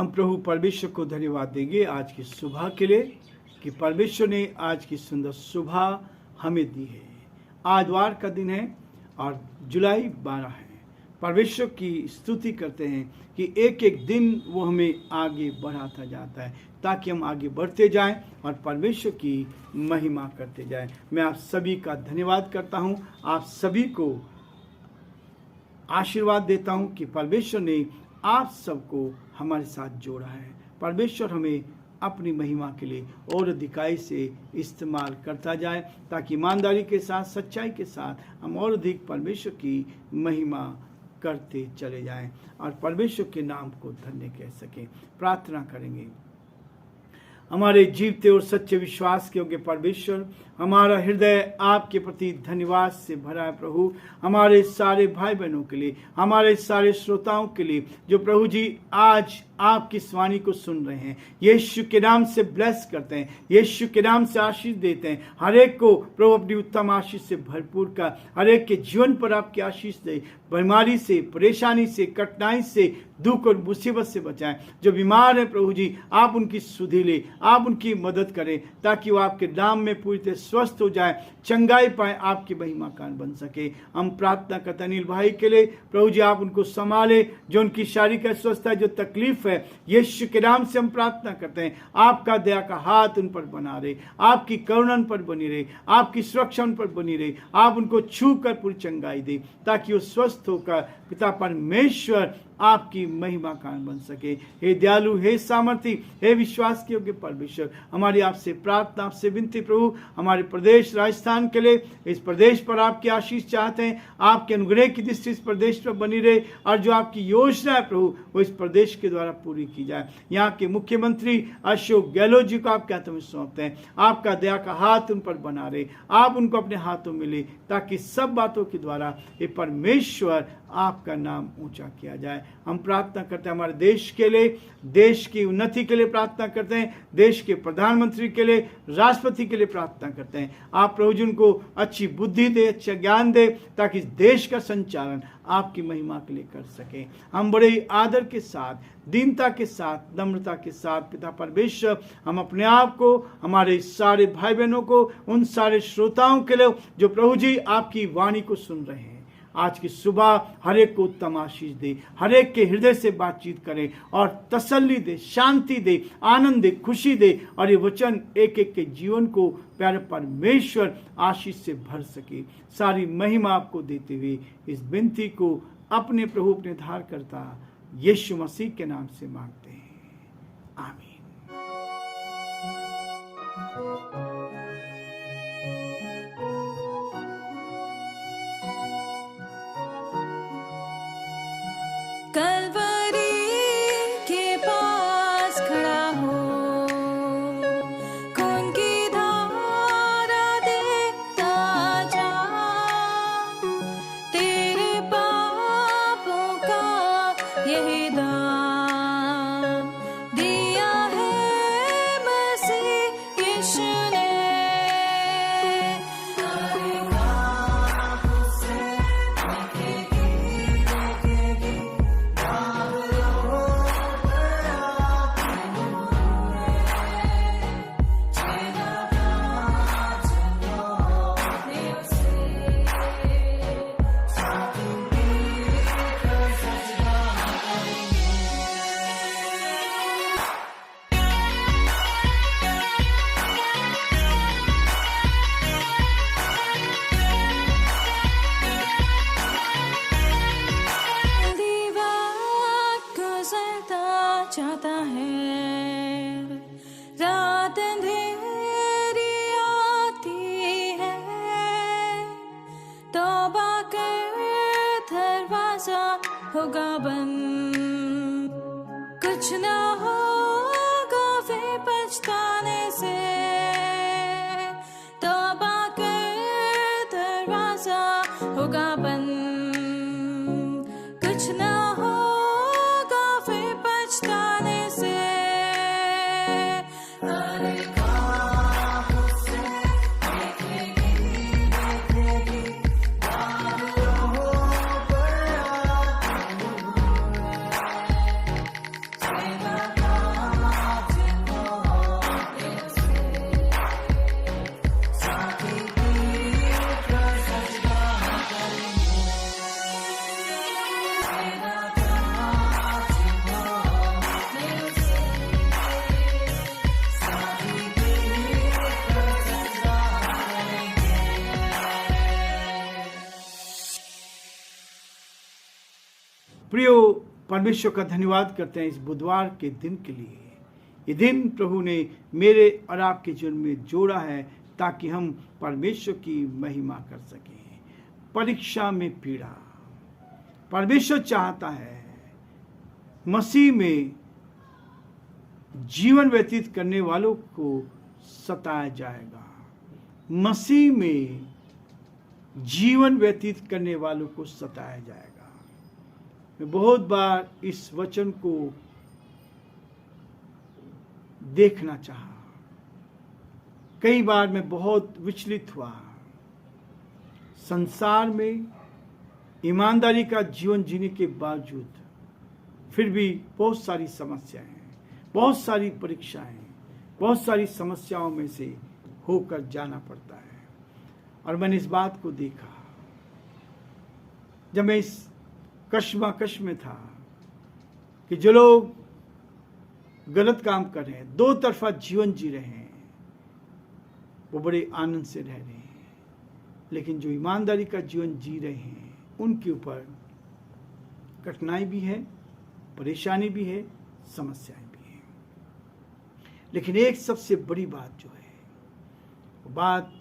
हम प्रभु परमेश्वर को धन्यवाद देंगे आज की सुबह के लिए कि परमेश्वर ने आज की सुंदर सुबह हमें दी है। आज वार का दिन है और जुलाई 12 है। परमेश्वर की स्तुति करते हैं कि एक एक दिन वो हमें आगे बढ़ाता जाता है ताकि हम आगे बढ़ते जाएं और परमेश्वर की महिमा करते जाएं। मैं आप सभी का धन्यवाद करता हूं, आप सभी को आशीर्वाद देता हूं कि परमेश्वर ने आप सबको हमारे साथ जोड़ा है। परमेश्वर हमें अपनी महिमा के लिए और अधिकाई से इस्तेमाल करता जाए ताकि ईमानदारी के साथ, सच्चाई के साथ हम और अधिक परमेश्वर की महिमा करते चले जाएं और परमेश्वर के नाम को धन्य कह सकें। प्रार्थना करेंगे। हमारे जीवते और सच्चे विश्वास के योग्य परमेश्वर, हमारा हृदय आपके प्रति धन्यवाद से भरा है प्रभु। हमारे सारे भाई बहनों के लिए, हमारे सारे श्रोताओं के लिए जो प्रभु जी आज आपकी इस वाणी को सुन रहे हैं, यीशु के नाम से ब्लेस करते हैं, यीशु के नाम से आशीष देते हैं। हर एक को प्रभु अपनी उत्तम आशीष से भरपूर कर, हर एक के जीवन पर आपकी आशीष दे। बीमारी से, परेशानी से, कठिनाई से, दुख और मुसीबत से बचाएं। जो बीमार है प्रभु जी, आप उनकी सुधि ले, आप उनकी मदद करें ताकि वो आपके नाम में पूरी तरह स्वस्थ हो जाए, चंगाई पाए, आपकी महिमा कारण बन सके। हम प्रार्थना करते अनिल भाई के लिए प्रभु जी, आप उनको संभाले, जो उनकी शारीरिक अस्वस्थता है, जो तकलीफ है, यीशु के नाम से हम प्रार्थना करते हैं आपका दया का हाथ उन पर बना रहे, आपकी करुणा उन पर बनी रहे, आपकी सुरक्षा उन पर बनी रहे। आप उनको छू कर पूरी चंगाई दे ताकि वो स्वस्थ होकर पिता परमेश्वर आपकी महिमा कारण बन सके। हे दयालु, हे सामर्थी, हे विश्वास के योग्य परमेश्वर, हमारी आपसे प्रार्थना, आपसे विनती प्रभु, हमारे प्रदेश राजस्थान के लिए, इस प्रदेश पर आपकी आशीष चाहते हैं। आपके अनुग्रह की दृष्टि इस प्रदेश पर बनी रहे और जो आपकी योजना है प्रभु वो इस प्रदेश के द्वारा पूरी की जाए। यहाँ के मुख्यमंत्री अशोक गहलोत जी को आपके हाथों में सौंपते हैं। आपका दया का हाथ उन पर बना रहे, आप उनको अपने हाथों में ले ताकि सब बातों के द्वारा ये परमेश्वर आपका नाम ऊंचा किया जाए। हम प्रार्थना करते हैं हमारे देश के लिए, देश की उन्नति के लिए प्रार्थना करते हैं, देश के प्रधानमंत्री के लिए, राष्ट्रपति के लिए प्रार्थना करते हैं। आप प्रभु जी उनको अच्छी बुद्धि दे, अच्छा ज्ञान दे ताकि इस देश का संचालन आपकी महिमा के लिए कर सके। हम बड़े ही आदर के साथ, दीनता के साथ, नम्रता के साथ पिता परमेश्वर हम अपने आप को, हमारे सारे भाई बहनों को, उन सारे श्रोताओं के लिए जो प्रभु जी आपकी वाणी को सुन रहे हैं, आज की सुबह हर एक को उत्तम आशीष दे, हर एक के हृदय से बातचीत करे और तसल्ली दे, शांति दे, आनंद दे, खुशी दे और ये वचन एक एक के जीवन को प्यारे परमेश्वर आशीष से भर सके। सारी महिमा आपको देते हुए इस विनती को अपने प्रभु, अपने धारकर्ता यीशु मसीह के नाम से मांगते हैं, आमीन। कलवरी के पास खड़ा हो, खून की धारा देखता जा, तेरे पापों का यही दाम दिया है मसीह यीशु ने। चाहता है रात अंधेरी आती है, तौबा कर दरवाजा होगा बंद, कुछ ना होगा फिर पछताने से, तौबा कर दरवाजा होगा बंद, कुछ ना Bye. प्रियो, परमेश्वर का धन्यवाद करते हैं इस बुधवार के दिन के लिए। ये दिन प्रभु ने मेरे और आपके जीवन में जोड़ा है ताकि हम परमेश्वर की महिमा कर सकें। परीक्षा में पीड़ा, परमेश्वर चाहता है मसीह में जीवन व्यतीत करने वालों को सताया जाएगा। मसीह में जीवन व्यतीत करने वालों को सताया जाएगा। मैं बहुत बार इस वचन को देखना चाहा, कई बार मैं बहुत विचलित हुआ। संसार में ईमानदारी का जीवन जीने के बावजूद फिर भी बहुत सारी समस्याएं हैं, बहुत सारी परीक्षाएं, बहुत सारी समस्याओं में से होकर जाना पड़ता है। और मैंने इस बात को देखा जब मैं इस कश्मकश में था कि जो लोग गलत काम कर रहे हैं, दो तरफा जीवन जी रहे हैं, वो बड़े आनंद से रह रहे हैं, लेकिन जो ईमानदारी का जीवन जी रहे हैं उनके ऊपर कठिनाई भी है, परेशानी भी है, समस्याएं भी हैं। लेकिन एक सबसे बड़ी बात जो है, वो बात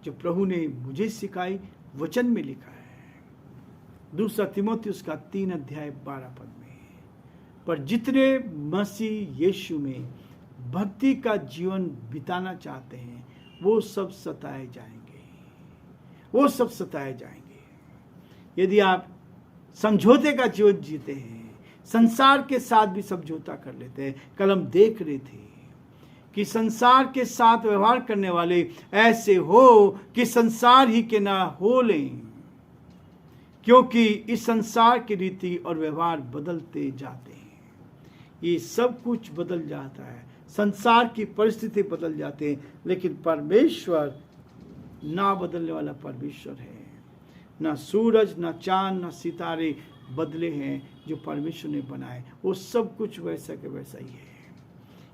जो प्रभु ने मुझे सिखाई, वचन में लिखा है, 2 तीमुथियुस का 3:12 में, पर जितने मसीह यीशु में भक्ति का जीवन बिताना चाहते हैं वो सब सताए जाएंगे, वो सब सताए जाएंगे। यदि आप समझौते का जीवन जीते हैं, संसार के साथ भी समझौता कर लेते हैं। कल हम देख रहे थे कि संसार के साथ व्यवहार करने वाले ऐसे हो कि संसार ही के ना हो लें, क्योंकि इस संसार की रीति और व्यवहार बदलते जाते हैं। ये सब कुछ बदल जाता है, संसार की परिस्थिति बदल जाते हैं, लेकिन परमेश्वर ना बदलने वाला परमेश्वर है। ना सूरज, ना चांद, ना सितारे बदले हैं, जो परमेश्वर ने बनाए वो सब कुछ वैसा के वैसा ही है।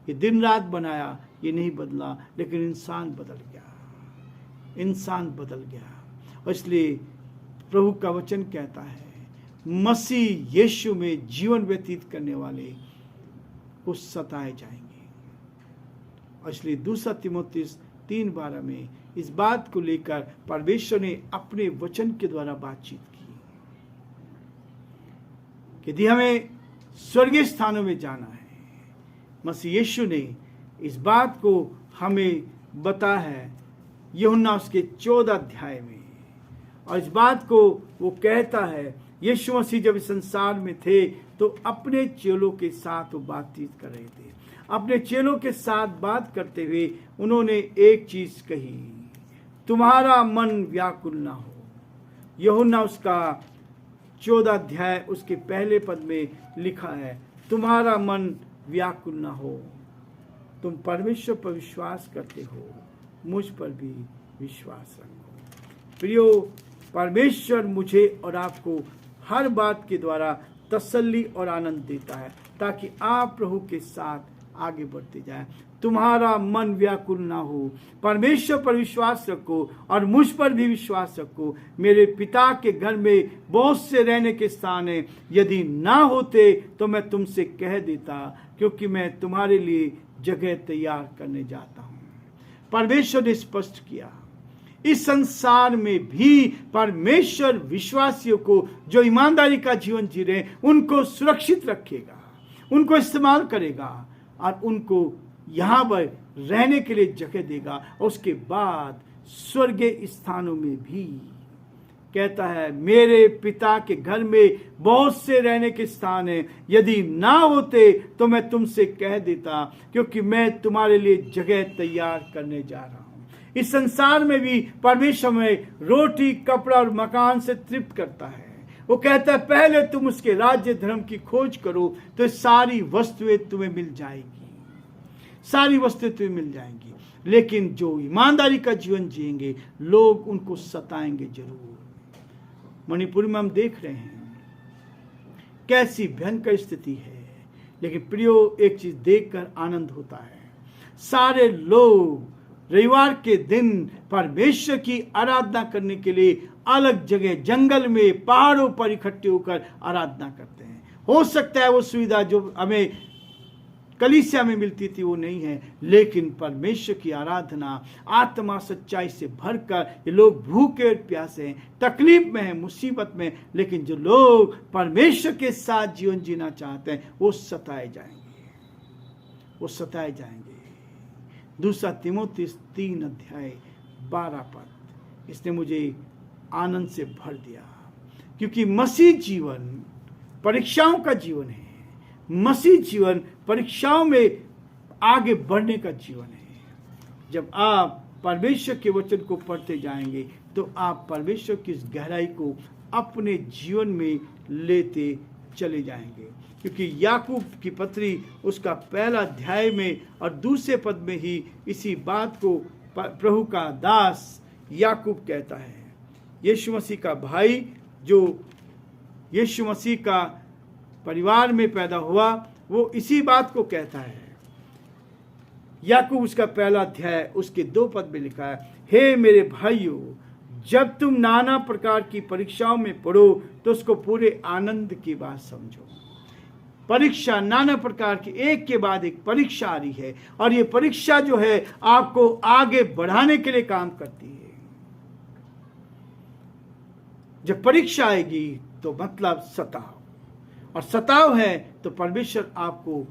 ये दिन रात बनाया, ये नहीं बदला, लेकिन इंसान बदल गया, इंसान बदल गया। और इसलिए प्रभु का वचन कहता है मसीह यीशु में जीवन व्यतीत करने वाले को सताए जाएंगे। और इसलिए 2 तीमुथियुस 3:12 में इस बात को लेकर परमेश्वर ने अपने वचन के द्वारा बातचीत की कि यदि हमें स्वर्गीय स्थानों में जाना है, मसीह यीशु ने इस बात को हमें बताया है यूहन्ना उसके 14 अध्याय में। और इस बात को वो कहता है, यीशु मसीह जब इस संसार में थे तो अपने चेलों के साथ वो बातचीत कर रहे थे। अपने चेलों के साथ बात करते हुए उन्होंने एक चीज कही, तुम्हारा मन व्याकुल ना हो। यूहन्ना उसका 14 अध्याय उसके पहले पद में लिखा है, तुम्हारा मन व्याकुल ना हो। तुम परमेश्वर पर विश्वास करते हो, मुझ पर भी विश्वास रखो। प्रियो, परमेश्वर मुझे और आपको हर बात के द्वारा तसल्ली और आनंद देता है ताकि आप प्रभु के साथ आगे बढ़ते जाएं। तुम्हारा मन व्याकुल ना हो, परमेश्वर पर विश्वास रखो और मुझ पर भी विश्वास रखो। मेरे पिता के घर में बहुत से रहने के स्थान हैं, यदि ना होते तो मैं तुमसे कह देता, क्योंकि मैं तुम्हारे लिए जगह तैयार करने जाता हूँ। परमेश्वर ने स्पष्ट किया, इस संसार में भी परमेश्वर विश्वासियों को जो ईमानदारी का जीवन जी रहे हैं उनको सुरक्षित रखेगा, उनको इस्तेमाल करेगा और उनको यहाँ पर रहने के लिए जगह देगा। और उसके बाद स्वर्गीय स्थानों में भी कहता है, मेरे पिता के घर में बहुत से रहने के स्थान हैं, यदि ना होते तो मैं तुमसे कह देता, क्योंकि मैं तुम्हारे लिए जगह तैयार करने जा रहा हूँ। इस संसार में भी परमेश्वर में रोटी, कपड़ा और मकान से तृप्त करता है। वो कहता है पहले तुम उसके राज्य धर्म की खोज करो तो सारी वस्तुएं तुम्हें मिल जाएगी, सारी वस्तुएं तुम्हें मिल जाएंगी। लेकिन जो ईमानदारी का जीवन जिएंगे लोग उनको सताएंगे जरूर। मणिपुर में हम देख रहे हैं कैसी भयंकर स्थिति है, लेकिन प्रियो एक चीज देखकर आनंद होता है, सारे लोग रविवार के दिन परमेश्वर की आराधना करने के लिए अलग जगह, जंगल में, पहाड़ों पर इकट्ठे होकर आराधना करते हैं। हो सकता है वो सुविधा जो हमें कलीसिया में मिलती थी वो नहीं है, लेकिन परमेश्वर की आराधना आत्मा सच्चाई से भरकर, ये लोग भूखे और प्यासे हैं, तकलीफ में हैं, मुसीबत में, लेकिन जो लोग परमेश्वर के साथ जीवन जीना चाहते हैं वो सताए जाएंगे, वो सताए जाएंगे। दूसरा तीमुथियुस 3:12, इसने मुझे आनंद से भर दिया, क्योंकि मसीह जीवन परीक्षाओं का जीवन है। मसीह जीवन परीक्षाओं में आगे बढ़ने का जीवन है। जब आप परमेश्वर के वचन को पढ़ते जाएंगे तो आप परमेश्वर की इस गहराई को अपने जीवन में लेते चले जाएंगे, क्योंकि याकूब की पत्री उसका पहला अध्याय में और दूसरे पद में ही इसी बात को प्रभु का दास याकूब कहता है। यीशु मसीह का भाई जो यीशु मसीह का परिवार में पैदा हुआ, वो इसी बात को कहता है। याकूब उसका पहला अध्याय उसके 2 पद में लिखा है, हे मेरे भाइयों, जब तुम नाना प्रकार की परीक्षाओं में पड़ो तो उसको पूरे आनंद की बात समझो। परीक्षा नाना प्रकार की, एक के बाद एक परीक्षा आ रही है, और ये परीक्षा जो है आपको आगे बढ़ाने के लिए काम करती है। जब परीक्षा आएगी तो मतलब सताव, और सताव है तो परमेश्वर आपको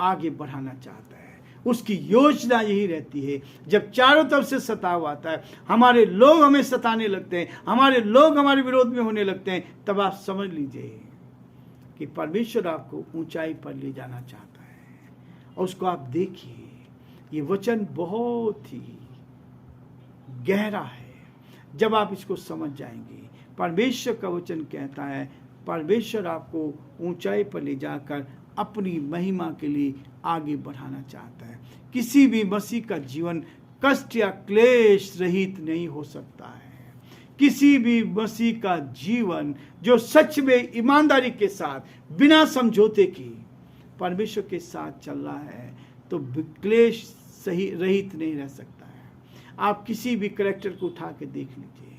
आगे बढ़ाना चाहता है। उसकी योजना यही रहती है। जब चारों तरफ से सताव आता है, हमारे लोग हमें सताने लगते हैं, हमारे लोग हमारे विरोध में होने लगते हैं, तब आप समझ लीजिए कि परमेश्वर आपको ऊंचाई पर ले जाना चाहता है। और उसको आप देखिए, ये वचन बहुत ही गहरा है। जब आप इसको समझ जाएंगे, परमेश्वर का वचन कहता है परमेश्वर आपको ऊंचाई पर ले जाकर अपनी महिमा के लिए आगे बढ़ाना चाहता है। किसी भी मसीह का जीवन कष्ट या क्लेश रहित नहीं हो सकता है। किसी भी मसीह का जीवन जो सच में ईमानदारी के साथ बिना समझौते की परमेश्वर के साथ चल रहा है तो क्लेश सही रहित नहीं रह सकता है। आप किसी भी कैरेक्टर को उठा के देख लीजिए,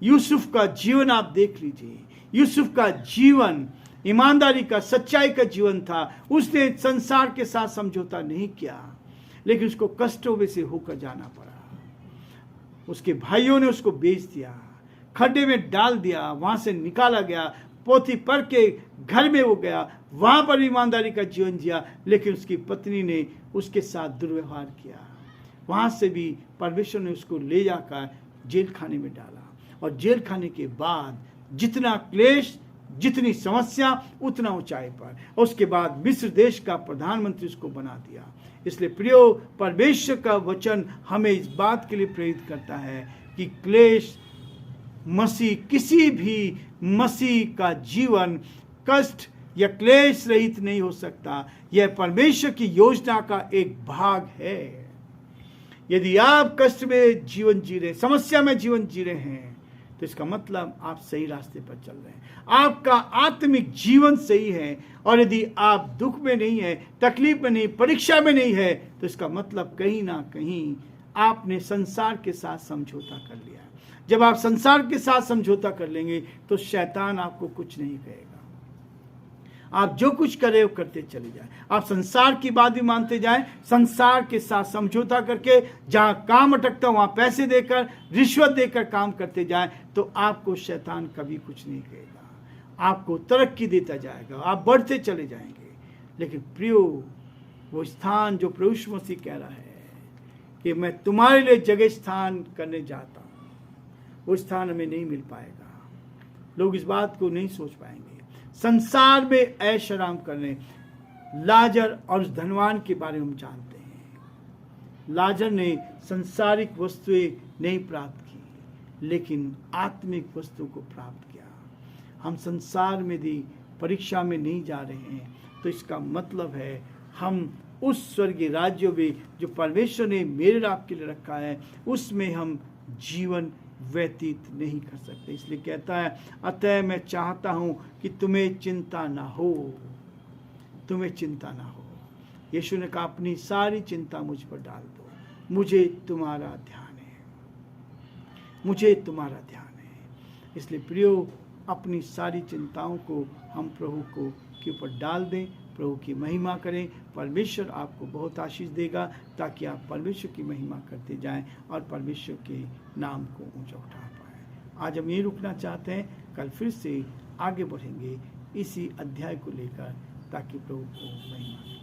यूसुफ का जीवन आप देख लीजिए। यूसुफ का जीवन ईमानदारी का, सच्चाई का जीवन था। उसने संसार के साथ समझौता नहीं किया, लेकिन उसको कष्टों में से होकर जाना पड़ा। उसके भाइयों ने उसको बेच दिया, खड्डे में डाल दिया, वहां से निकाला गया, पोतीफर के घर में वो गया, वहां पर ईमानदारी का जीवन जिया, लेकिन उसकी पत्नी ने उसके साथ दुर्व्यवहार किया। वहां से भी परमेश्वर ने उसको ले जाकर जेल खाने में डाला, और जेल खाने के बाद जितना क्लेश, जितनी समस्या, उतना ऊंचाई पर। उसके बाद मिस्र देश का प्रधानमंत्री उसको बना दिया। इसलिए प्रियो, परमेश्वर का वचन हमें इस बात के लिए प्रेरित करता है कि क्लेश मसीह, किसी भी मसीह का जीवन कष्ट या क्लेश रहित नहीं हो सकता। यह परमेश्वर की योजना का एक भाग है। यदि आप कष्ट में जीवन जी रहे, समस्या में जीवन जी रहे हैं, तो इसका मतलब आप सही रास्ते पर चल रहे हैं, आपका आत्मिक जीवन सही है। और यदि आप दुख में नहीं है, तकलीफ में नहीं, परीक्षा में नहीं है, तो इसका मतलब कहीं ना कहीं आपने संसार के साथ समझौता कर लिया। जब आप संसार के साथ समझौता कर लेंगे तो शैतान आपको कुछ नहीं कहेगा। आप जो कुछ कर रहे हो करते चले जाएं। आप संसार की बात भी मानते जाएं, संसार के साथ समझौता करके जहां काम अटकता वहां पैसे देकर, रिश्वत देकर काम करते जाएं, तो आपको शैतान कभी कुछ नहीं कहेगा। आपको तरक्की देता जाएगा, आप बढ़ते चले जाएंगे। लेकिन प्रियो, वो स्थान जो प्रभु यीशु मसीह कह रहा है कि मैं तुम्हारे लिए जगह स्थान करने जाता हूं, वो स्थान हमें नहीं मिल पाएगा। लोग इस बात को नहीं सोच पाएंगे। संसार में ऐश आराम करने, लाजर और उस धनवान के बारे में हम जानते हैं। लाजर ने संसारिक वस्तुएं नहीं प्राप्त की, लेकिन आत्मिक वस्तु को प्राप्त किया। हम संसार में भी परीक्षा में नहीं जा रहे हैं, तो इसका मतलब है हम उस स्वर्गीय राज्य में जो परमेश्वर ने मेरे आपके लिए रखा है, उसमें हम जीवन व्यतीत नहीं कर सकते। इसलिए कहता है, अतः मैं चाहता हूं कि तुम्हें चिंता ना हो, तुम्हें चिंता ना हो। यीशु ने कहा, अपनी सारी चिंता मुझ पर डाल दो, मुझे तुम्हारा ध्यान है, मुझे तुम्हारा ध्यान है। इसलिए प्रियो, अपनी सारी चिंताओं को हम प्रभु को के ऊपर डाल दें, प्रभु की महिमा करें। परमेश्वर आपको बहुत आशीष देगा ताकि आप परमेश्वर की महिमा करते जाएं और परमेश्वर के नाम को ऊंचा उठा पाएं। आज हम ये रुकना चाहते हैं, कल फिर से आगे बढ़ेंगे इसी अध्याय को लेकर, ताकि प्रभु को महिमा